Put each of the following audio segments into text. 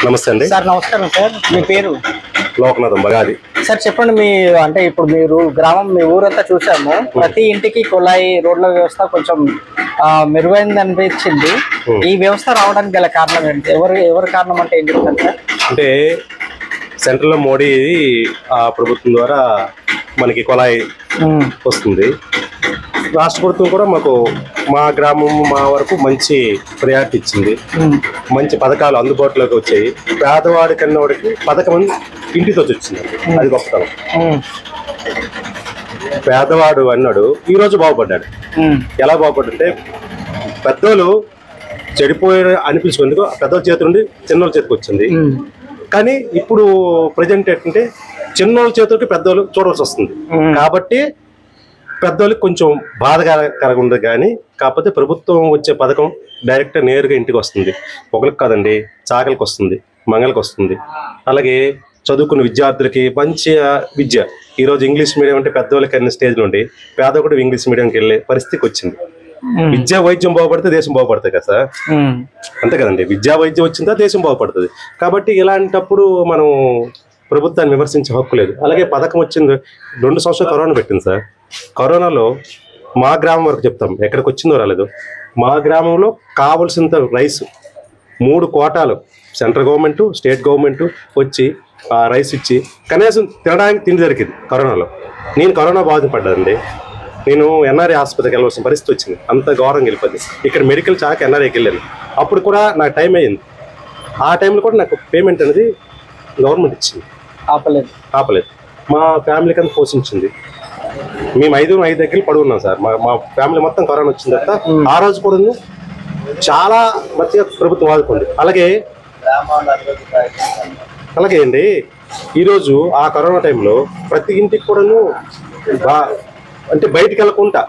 నమస్తే అండి సార్. నమస్కారం సార్. మీ పేరు? లోకనాథం బగాది. సార్ చెప్పండి, మీ అంటే ఇప్పుడు మీరు గ్రామం మీ ఊరంతా చూసాము, ప్రతి ఇంటికి కుళాయి రోడ్ల వ్యవస్థ కొంచెం మెరుగైంది అనిపించింది. ఈ వ్యవస్థ రావడానికి గల కారణం ఏంటి? ఎవరు కారణం అంటే ఏం చెప్తారు సార్? అంటే సెంట్రల్ లో మోడీ ప్రభుత్వం ద్వారా మనకి కుళాయి వస్తుంది. రాష్ట్ర ప్రభుత్వం కూడా మా గ్రామం మా వరకు మంచి ప్రయారిటీ ఇచ్చింది. మంచి పథకాలు అందుబాటులోకి వచ్చాయి. పేదవాడి కన్నవాడికి పథకం ఇంటితో వచ్చింది. అది గొప్పతనం. పేదవాడు అన్నాడు ఈరోజు బాగుపడ్డాడు. ఎలా బాగుపడ్డంటే పెద్దోళ్ళు చెడిపోయారు అనిపించుకుందుకు పెద్దోళ్ళ చేతి నుండి చిన్నోళ్ళ చేతికి వచ్చింది. కానీ ఇప్పుడు ప్రజెంట్ ఏంటంటే చిన్నోళ్ళ చేతులకి పెద్దోళ్ళు చూడవలసి వస్తుంది. కాబట్టి పెద్దోళ్ళకి కొంచెం బాధకరంగా ఉండదు. కానీ కాకపోతే ప్రభుత్వం వచ్చే పథకం డైరెక్ట్ నేరుగా ఇంటికి వస్తుంది. ఒకరికి కాదండి, చాకలికి వస్తుంది, మంగళకి వస్తుంది. అలాగే చదువుకున్న విద్యార్థులకి మంచి విద్య. ఈరోజు ఇంగ్లీష్ మీడియం అంటే పెద్దోళ్ళకి అన్ని స్టేజ్ నుండి పేదవాడు ఇంగ్లీష్ మీడియంకి వెళ్ళే పరిస్థితికి వచ్చింది. విద్యా వైద్యం బాగుపడితే దేశం బాగుపడుతుంది కదా సార్. అంతే కదండి, విద్యా వైద్యం వచ్చిందా దేశం బాగుపడుతుంది. కాబట్టి ఇలాంటప్పుడు మనం ప్రభుత్వాన్ని విమర్శించే హక్కు లేదు. అలాగే పథకం వచ్చింది 2 సంవత్సరాలు కరోనా పెట్టింది సార్. కరోనాలో మా గ్రామం వరకు చెప్తాం, ఎక్కడికి వచ్చిందో రాలేదు. మా గ్రామంలో కావలసినంత రైస్ 3 కోటాలు సెంట్రల్ గవర్నమెంట్ స్టేట్ గవర్నమెంట్ వచ్చి ఆ రైస్ ఇచ్చి కనీసం తినడానికి తిండి దొరికింది. కరోనాలో నేను కరోనా బాధపడ్డానండి. నేను ఎన్ఆర్ఐ హాస్పిటల్కి వెళ్ళవలసిన పరిస్థితి వచ్చింది. అంత ఘోరంగా వెళ్ళిపోయింది. ఇక్కడ మెడికల్ చాక్ ఎన్ఆర్ఐకి వెళ్ళాను. అప్పుడు కూడా నాకు టైం అయ్యింది. ఆ టైంలో కూడా నాకు పేమెంట్ అనేది గవర్నమెంట్ ఇచ్చింది. ఆపలేదు. మా ఫ్యామిలీకి అంతా పోషించింది. మేము 5 దగ్గర పడుకున్నాం సార్. మా ఫ్యామిలీ మొత్తం కరోనా వచ్చిన తర్వాత ఆ రోజు కూడా చాలా మంచిగా ప్రభుత్వం ఆదుకుంది. అలాగే అండి ఈరోజు ఆ కరోనా టైంలో ప్రతి ఇంటికి కూడాను అంటే బయటికి వెళ్ళకుండా,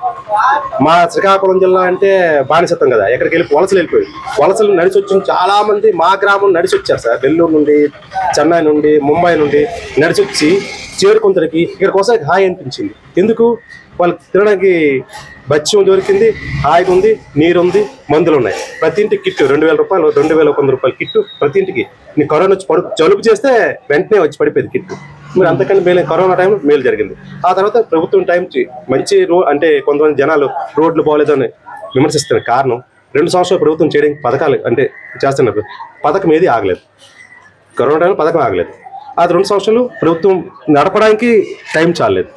మా శ్రీకాకుళం జిల్లా అంటే బానిసత్వం కదా, ఎక్కడికి వెళ్ళిపోయి వలసలు నడిచి వచ్చిన చాలా మంది మా గ్రామం నడిచి వచ్చారు సార్. నెల్లూరు నుండి, చెన్నై నుండి, ముంబై నుండి నడిచి వచ్చి చేరుకుందరికి ఇక్కడికి వస్తే హాయి అనిపించింది. ఎందుకు? వాళ్ళకి తినడానికి బత్యం దొరికింది, హాయిగా ఉంది, నీరు ఉంది, మందులు ఉన్నాయి. ప్రతి ఇంటికి కిట్టు 2,000 రూపాయలు, 2,100 రూపాయలు కిట్టు ప్రతి ఇంటికి. నీ కరోనా వచ్చి జలుబు చేస్తే వెంటనే వచ్చి పడిపోయింది కిట్టు. మీరు అంతకంటే మేలు కరోనా టైంలో మేలు జరిగింది. ఆ తర్వాత ప్రభుత్వం టైం మంచి అంటే కొంతమంది జనాలు రోడ్లు పోలేదని విమర్శిస్తున్న కారణం 2 సంవత్సరాలు ప్రభుత్వం చేయడానికి పథకాలు అంటే చేస్తున్నారు. పథకం ఏది ఆగలేదు. కరోనా టైంలో పథకం ఆగలేదు. అది 2 సంవత్సరాలు ప్రభుత్వం నడపడానికి టైం చాలలేదు.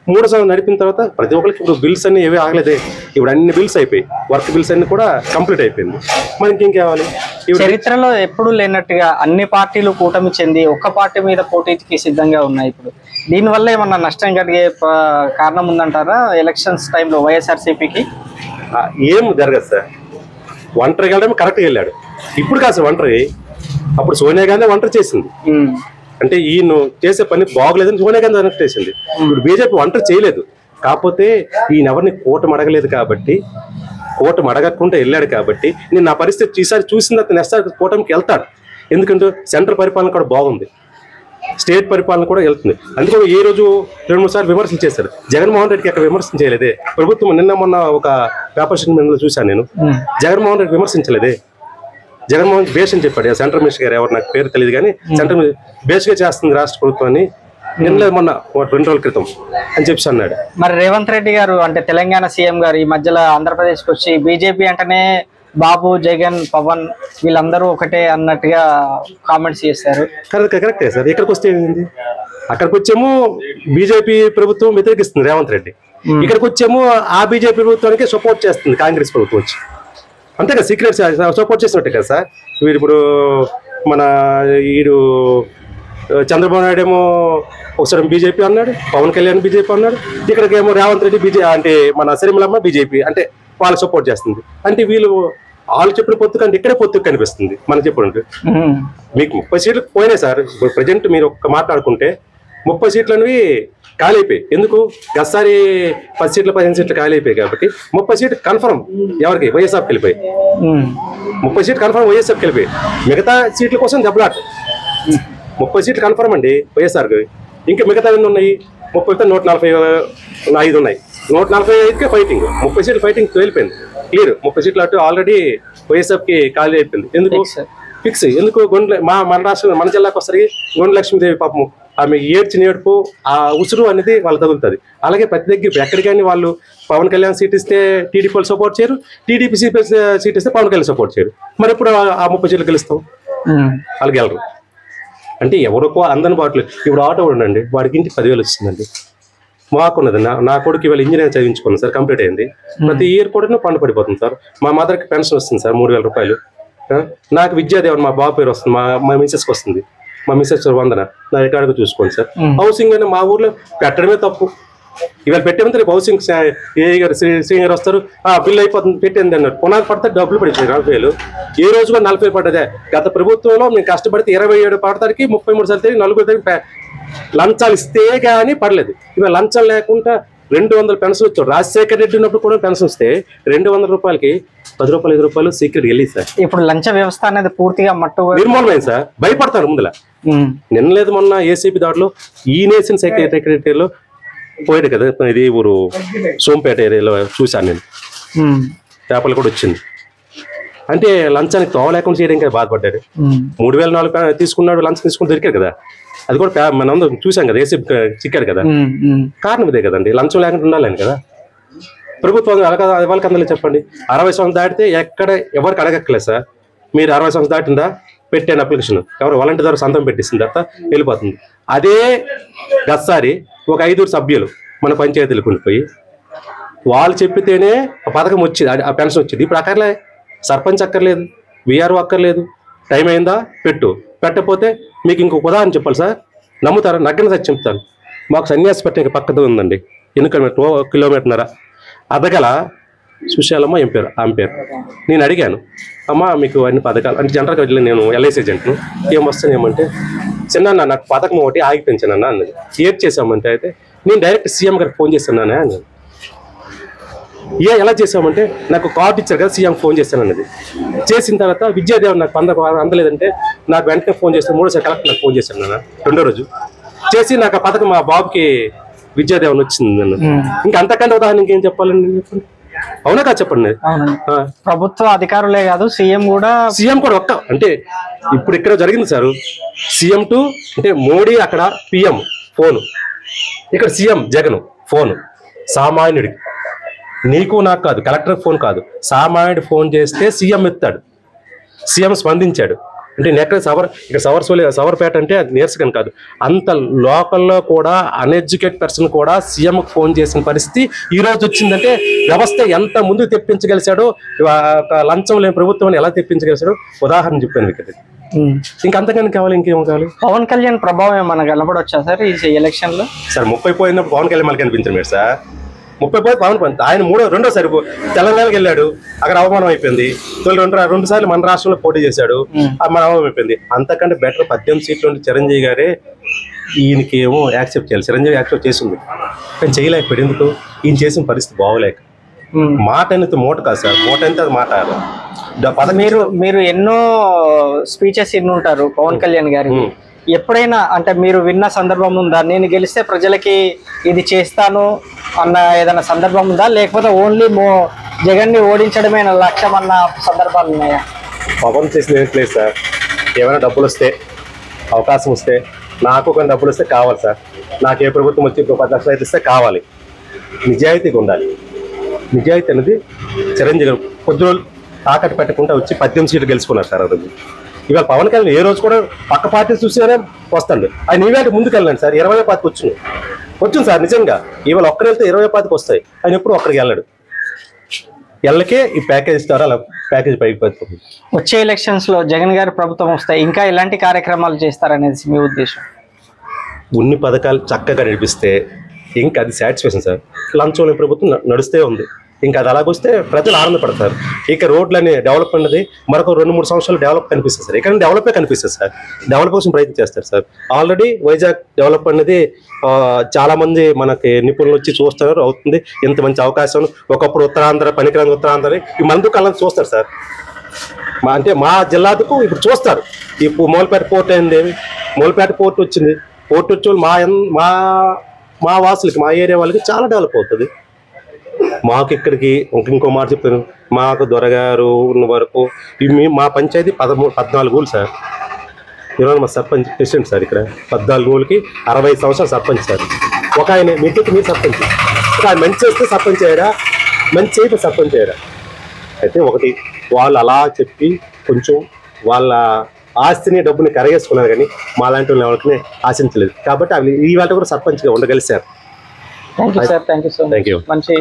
3 సంవత్సరాలు నడిపిన తర్వాత ప్రతి ఒక్కరికి ఇప్పుడు బిల్స్ అన్ని ఏవీ ఆగలేదే. ఇప్పుడు అన్ని బిల్స్ అయిపోయి వర్క్ బిల్స్ అన్ని కూడా కంప్లీట్ అయిపోయింది. మనకి ఇంకేం కావాలి? చరిత్రలో ఎప్పుడు లేనట్టుగా అన్ని పార్టీలు కూటమి చెంది ఒక్క పార్టీ మీద పోటీకి సిద్ధంగా ఉన్నాయి. ఇప్పుడు దీనివల్ల ఏమన్నా నష్టం కలిగే కారణం ఉందంటారా? ఎలక్షన్స్ టైంలో వైఎస్ఆర్సీపీకి ఏం జరగదు సార్. ఒంటరికి వెళ్ళడం కరెక్ట్గా వెళ్ళాడు. ఇప్పుడు కాదు ఒంటరి. అప్పుడు సోనియా గాంధీ ఒంటరి చేసింది. అంటే ఈయన చేసే పని బాగోలేదని సోనియా గాంధీ వెనక్కి చేసింది. ఇప్పుడు బీజేపీ ఒంటరి చేయలేదు. కాకపోతే ఈయన ఎవరిని కూటమి అడగలేదు కాబట్టి, కూటమి అడగకుండా వెళ్ళాడు కాబట్టి నేను నా పరిస్థితి ఈసారి చూసిన తర్వాత నెక్స్ట్ కూటమికి వెళ్తాడు. ఎందుకంటే సెంట్రల్ పరిపాలన కూడా బాగుంది, స్టేట్ పరిపాలన కూడా వెళ్తుంది. అందుకని ఏ రోజు 2-3 సార్లు విమర్శలు చేశారు. జగన్మోహన్ రెడ్డికి అక్కడ విమర్శన చేయలేదే. ప్రభుత్వం నిన్న మొన్న ఒక పేపర్ స్టేట్మెంట్లో చూశాను నేను. జగన్మోహన్ రెడ్డి విమర్శించలేదే. జగన్మోహన్ బేస్ అని చెప్పాడు. సెంట్రల్ మినిస్టర్ గారు ఎవరు నాకు పేరు తెలియదు, కానీ సెంట్రల్ బేస్గా చేస్తుంది రాష్ట్ర ప్రభుత్వాన్ని నిన్న మొన్న 2 రోజుల క్రితం అని చెప్పి అన్నాడు. మరి రేవంత్ రెడ్డి గారు అంటే తెలంగాణ సీఎం గారు ఈ మధ్యలో ఆంధ్రప్రదేశ్కి వచ్చి బీజేపీ అంటేనే బాబు, జగన్, పవన్ వీళ్ళందరూ ఒకటే అన్నట్టుగా కామెంట్స్ చేశారు. కరెక్టే సార్. ఇక్కడికి వస్తే ఏంది? అక్కడికి వచ్చేమో బీజేపీ ప్రభుత్వం వ్యతిరేకిస్తుంది రేవంత్ రెడ్డి. ఇక్కడికి వచ్చేమో ఆ బీజేపీ ప్రభుత్వానికి సపోర్ట్ చేస్తుంది కాంగ్రెస్ ప్రభుత్వం వచ్చి. అంతే కదా, సీక్రెట్ సపోర్ట్ చేసినట్టే కదా సార్. వీరు ఇప్పుడు మన చంద్రబాబు నాయుడు ఏమో ఒకసారి బీజేపీ అన్నాడు, పవన్ కళ్యాణ్ బీజేపీ అన్నాడు. ఇక్కడికేమో రేవంత్ రెడ్డి అంటే మన సిరిమలమ్మ బీజేపీ అంటే వాళ్ళకి సపోర్ట్ చేస్తుంది. అంటే వీళ్ళు వాళ్ళు చెప్పిన పొత్తు కంటే ఇక్కడే పొత్తు కనిపిస్తుంది. మనం చెప్పండి మీకు 30 సీట్లు పోయినాయి సార్. ఇప్పుడు ప్రజెంట్ మీరు ఒక్క మాట్లాడుకుంటే 30 సీట్లు అనేవి ఖాళీ అయిపోయి. ఎందుకు? గతసారి 10 సీట్లు 15 సీట్లు ఖాళీ అయిపోయాయి కాబట్టి 30 సీట్లు కన్ఫర్మ్ ఎవరికి? వైఎస్ఆర్కి వెళ్ళిపోయి. 30 సీట్లు కన్ఫర్మ్ వైఎస్ఆర్కి వెళ్ళిపోయి. మిగతా సీట్ల కోసం దెబ్బలాట. 30 సీట్లు కన్ఫర్మ్ అండి వైఎస్ఆర్కి. ఇంకా మిగతా ఎన్ని ఉన్నాయి? 30 145 ఉన్నాయి. 145కే ఫైటింగ్. 30 సీట్లు ఫైటింగ్ వెళ్ళిపోయింది క్లియర్. 30 సీట్లు అటు ఆల్రెడీ వైఎస్ఆర్కి ఖాళీ అయిపోయింది. ఎందుకు? ఫిక్స్. ఎందుకు మన రాష్ట్రం మన జిల్లాకు వస్తారు గొండ్ల లక్ష్మీదేవి పాపము ఆమె ఏడ్చిన ఏడుపు ఆ ఉసురు అనేది వాళ్ళు తగులుతుంది. అలాగే ప్రతి దగ్గర ఎక్కడికైనా వాళ్ళు పవన్ కళ్యాణ్ సీట్ ఇస్తే టీడీపీ వాళ్ళు సపోర్ట్ చేయరు, టీడీపీ సీట్ ఇస్తే పవన్ కళ్యాణ్ సపోర్ట్ చేయరు. మరి ఇప్పుడు ఆ 30 సీట్లు గెలుస్తాం, వాళ్ళు గెలరు. అంటే ఎవరికో అందని బాటలు. ఇప్పుడు ఆటో ఉండండి, వాడికి ఇంటికి 10,000 వచ్చిందండి. మాకున్నది నా కొడుకు ఇవాళ ఇంజనీరింగ్ చదివించుకున్నాను సార్, కంప్లీట్ అయింది. ప్రతి ఇయర్ కూడా పండు పడిపోతుంది సార్. మా మదర్కి పెన్షన్ వస్తుంది సార్ 3,000 రూపాయలు. నాకు విద్యాదేవన్ మా బాబు పేరు వస్తుంది, మా మిస్సెస్కి వస్తుంది. మా మిస్సెస్ వందన నా రికార్డుగా చూసుకోండి సార్. హౌసింగ్ అని మా ఊర్లో పెట్టడమే తప్పు. ఇవాళ పెట్టేమంటే రేపు హౌసింగ్ ఏ గారు శ్రీ గారు వస్తారు, బిల్లు అయిపోతుంది పెట్టింది అన్నారు. పునాది పడితే డబ్బులు పడిపోయి 40,000. ఏ రోజు కూడా 40 పడ్డదే. గత ప్రభుత్వంలో మేము కష్టపడితే 27 పడతానికి 33 సార్లు 4 లంచాలు ఇస్తే గానీ పడలేదు. ఇవాళ లంచం లేకుండా 200 పెన్షన్ వచ్చాడు. రాజశేఖర రెడ్డి ఉన్నప్పుడు కూడా పెన్షన్ వస్తే 200 రూపాయలకి 10 రూపాయలు 5 రూపాయలు సీక్రెట్ వెళ్ళి సార్. ఇప్పుడు లంచ వ్యవస్థ అనేది పూర్తిగా నిర్మూలమైంది సార్. భయపడతారు ముందులా. నిన్న లేదు మొన్న ఏసీపీ దాంట్లో ఈ నేషన్ సెక్రటరీలో పోయాడు కదా, ఇది ఊరు సోంపేట ఏరియాలో చూశాను నేను. పేపర్లు కూడా వచ్చింది. అంటే లంచానికి తోవ లేకుండా చేయడానికి బాధపడ్డాడు. 3,004 తీసుకున్నాడు, లంచం తీసుకుని దొరికాడు కదా. అది కూడా మనం చూసాం కదా, ఏసీ చిక్కాడు కదా. కారణం ఇదే కదండి, లంచం లేకుండా ఉండాలని కదా ప్రభుత్వం. వాళ్ళకి అందరూ చెప్పండి. 60 సంవత్సరం దాటితే ఎక్కడ ఎవరికి అడగక్కలేదు సార్. మీరు 60 సంవత్సరం దాటిందా పెట్టాను అప్లికేషన్, ఎవరు వాలంటీర్ ద్వారా సంతం పెట్టిస్తుంది తర్వాత వెళ్ళిపోతుంది. అదే గతసారి ఒక 5 సభ్యులు మన పంచాయతీలకు ఉండిపోయి వాళ్ళు చెప్పితేనే ఆ పథకం వచ్చేది, ఆ పెన్షన్ వచ్చేది. ఇప్పుడు అక్కర్లే, సర్పంచ్ అక్కర్లేదు, విఆర్ఓ అక్కర్లేదు. టైం అయిందా పెట్టకపోతే మీకు ఇంకొక ఉదాహరణ చెప్పాలి సార్, నమ్ముతారా? నగ్గన సచ్చి చెప్తాను. మాకు సన్యాసి పట్టిన పక్కతో ఉందండి, 8 కిలోమీటర్న్నర. అదగల సుశాలమ్మ ఆమె పేరు. నేను అడిగాను, అమ్మ మీకు అన్ని పథకాలు అంటే జనరల్గా వెళ్ళి నేను ఎల్ఐసి ఏజెంట్ను, ఏం వస్తానేమంటే చిన్న నాకు పథకం ఒకటి ఆగిపించానన్నా అన్నది. ఏడ్ చేసామంటే అయితే నేను డైరెక్ట్ సీఎం గారికి ఫోన్ చేశాననే అన్నది. ఎలా చేసామంటే నాకు కార్డు ఇచ్చారు కదా, సీఎం ఫోన్ చేశాను అన్నది. చేసిన తర్వాత విద్యాదేవన్ నాకు అందలేదంటే నాకు వెంటనే ఫోన్ చేస్తాను. 3వ కలెక్టర్ నాకు ఫోన్ చేశాను నాన్న 2వ రోజు చేసి నాకు ఆ పథకం మా బాబుకి విద్యాదేవన్ వచ్చింది నన్ను. ఇంకా అంతకంటే ఉదాహరణ ఇంకేం చెప్పాలండి, చెప్పండి. అవునా కాదు చెప్పండి. ప్రభుత్వ అధికారులే కాదు సీఎం కూడా ఒక్క అంటే ఇప్పుడు ఇక్కడ జరిగింది సార్. సీఎం టు అంటే మోడీ, అక్కడ పిఎం ఫోను, ఇక్కడ సీఎం జగన్ ఫోను. సామాన్యుడికి, నీకు నాకు కాదు, కలెక్టర్ ఫోన్ కాదు, సామాన్యుడు ఫోన్ చేస్తే సీఎం ఎత్తాడు. సీఎం స్పందించాడు. అంటే నేను ఎక్కడ సవర్పేట అంటే అది నీరసకం కాదు, అంత లోకల్లో కూడా అన్ఎడ్యుకేట్ పర్సన్ కూడా సీఎంకి ఫోన్ చేసిన పరిస్థితి ఈ రోజు వచ్చిందంటే వ్యవస్థ ఎంత ముందుకు తెప్పించగలిసాడో, లంచం లేని ప్రభుత్వాన్ని ఎలా తెప్పించగలిసాడో ఉదాహరణ చెప్పాను మీకు. ఇంకా అంతకన్నా కావాలి, ఇంకేమో కావాలి. పవన్ కళ్యాణ్ ప్రభావం ఏమన్నా కనబడొచ్చా సార్ ఈ ఎలక్షన్ లో? సార్ 30 పోయినప్పుడు పవన్ కళ్యాణ్ మనకి కనిపించారు సార్. 30 పోయి పవన్ ఆయన రెండోసారి తెలంగాణకి వెళ్ళాడు, అక్కడ అవమానం అయిపోయింది. 2 సార్లు మన రాష్ట్రంలో పోటీ చేశాడు, మన అవమానం అయిపోయింది. అంతకంటే బెటర్ 18 సీట్లు ఉంటే చిరంజీవి గారే ఈయనకి ఏమో యాక్సెప్ట్ చేయాలి. చిరంజీవి యాక్సెప్ట్ చేసింది కానీ చేయలేకపోయాడు. ఎందుకు? ఈయన చేసిన పరిస్థితి బాగోలేక. మాట అనేది మూట కాదు సార్, మూట అయితే అది మాట. మీరు ఎన్నో స్పీచెస్ ఇన్ని ఉంటారు పవన్ కళ్యాణ్ గారి. ఎప్పుడైనా అంటే మీరు విన్న సందర్భం ఉందా, నేను గెలిస్తే ప్రజలకి ఇది చేస్తాను అన్న ఏదైనా సందర్భం ఉందా, లేకపోతే ఓన్లీ జగన్ ని ఓడించడమే లక్ష్యం అన్న సందర్భాలు ఉన్నాయా? పవన్ చేసిన లేదు సార్. ఏమైనా డబ్బులు వస్తే, అవకాశం వస్తే, నాకు కొన్ని డబ్బులు వస్తే కావాలి సార్. నాకు ఏ ప్రభుత్వం వచ్చి 10 లక్షలు అయితే ఇస్తే కావాలి. నిజాయితీగా ఉండాలి. నిజాయితీ అనేది చిరంజీవి గారు కొద్ది రోజులు తాకట్టు పెట్టకుండా వచ్చి 18 సీట్లు గెలుచుకున్నారు సార్. అది ఇవాళ పవన్ కళ్యాణ్ ఏ రోజు కూడా పక్క పార్టీ చూసేనే వస్తాడు. ఆయన ఈవేళ ముందుకు వెళ్ళండి సార్. 20 వచ్చింది సార్. నిజంగా ఇవాళ ఒక్కరు వెళ్తే 20 వస్తాయి. ఆయన ఎప్పుడు ఒక్కడికి వెళ్ళాడు. ఎల్లకే ఈ ప్యాకేజ్ ద్వారా అలా ప్యాకేజ్ పైకి పోతుంది. వచ్చే ఎలక్షన్స్ లో జగన్ గారి ప్రభుత్వం వస్తాయి, ఇంకా ఎలాంటి కార్యక్రమాలు చేస్తారనేది మీ ఉద్దేశం? ఉన్ని పథకాలు చక్కగా నడిపిస్తే ఇంకా అది సాటిస్ఫాక్షన్ సార్. లంచం లేని ప్రభుత్వం నడుస్తూ ఉంది. ఇంకా అది అలాగొస్తే ప్రజలు ఆనందపడతారు. ఇక రోడ్లని డెవలప్ అన్నది మరొక 2-3 సంవత్సరాలు డెవలప్ కనిపిస్తుంది సార్. ఇక్కడ డెవలపే కనిపిస్తుంది సార్. డెవలప్ కోసం ప్రయత్నం చేస్తారు సార్. ఆల్రెడీ వైజాగ్ డెవలప్ అన్నది చాలా మంది మనకి నిపుణులు వచ్చి చూస్తున్నారు, అవుతుంది. ఇంత మంచి అవకాశం. ఒకప్పుడు ఉత్తరాంధ్ర పనికిరాని ఉత్తరాంధ్ర ఈ మందు కళ్ళని చూస్తారు సార్. అంటే మా జిల్లాకు ఇప్పుడు చూస్తారు. ఇప్పుడు మూలపేట పోర్ట్ అయింది, మూలపేట పోర్ట్ వచ్చింది. పోర్ట్ వచ్చే మా వాసులకి, మా ఏరియా వాళ్ళకి చాలా డెవలప్ అవుతుంది. మాకు ఇక్కడికి ఇంకో మాట చెప్తాను, మాకు దొరగారు ఉన్న వరకు మా పంచాయతీ 14 ఊళ్ళు సార్. ఈరోజు మా సర్పంచ్ ప్రెసిడెంట్ సార్. ఇక్కడ 14 ఊళ్ళకి 65 సంవత్సరాలు సర్పంచ్ సార్. ఒక ఆయన మీరు సర్పంచ్, ఆయన మంచి చేస్తే సర్పంచ్ అయ్యారా, మంచి చేయకపోతే సర్పంచ్ అయ్యారా. అయితే ఒకటి వాళ్ళు అలా చెప్పి కొంచెం వాళ్ళ ఆస్తిని డబ్బుని కరగేసుకున్నారు, కానీ మా లాంటి వాళ్ళు ఎవరికి ఆశించలేదు. కాబట్టి అవి ఈవేళ కూడా సర్పంచ్గా ఉండగలిసారు. Thank you sir, thank you so much. మంచి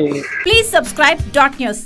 Please subscribe Dot News.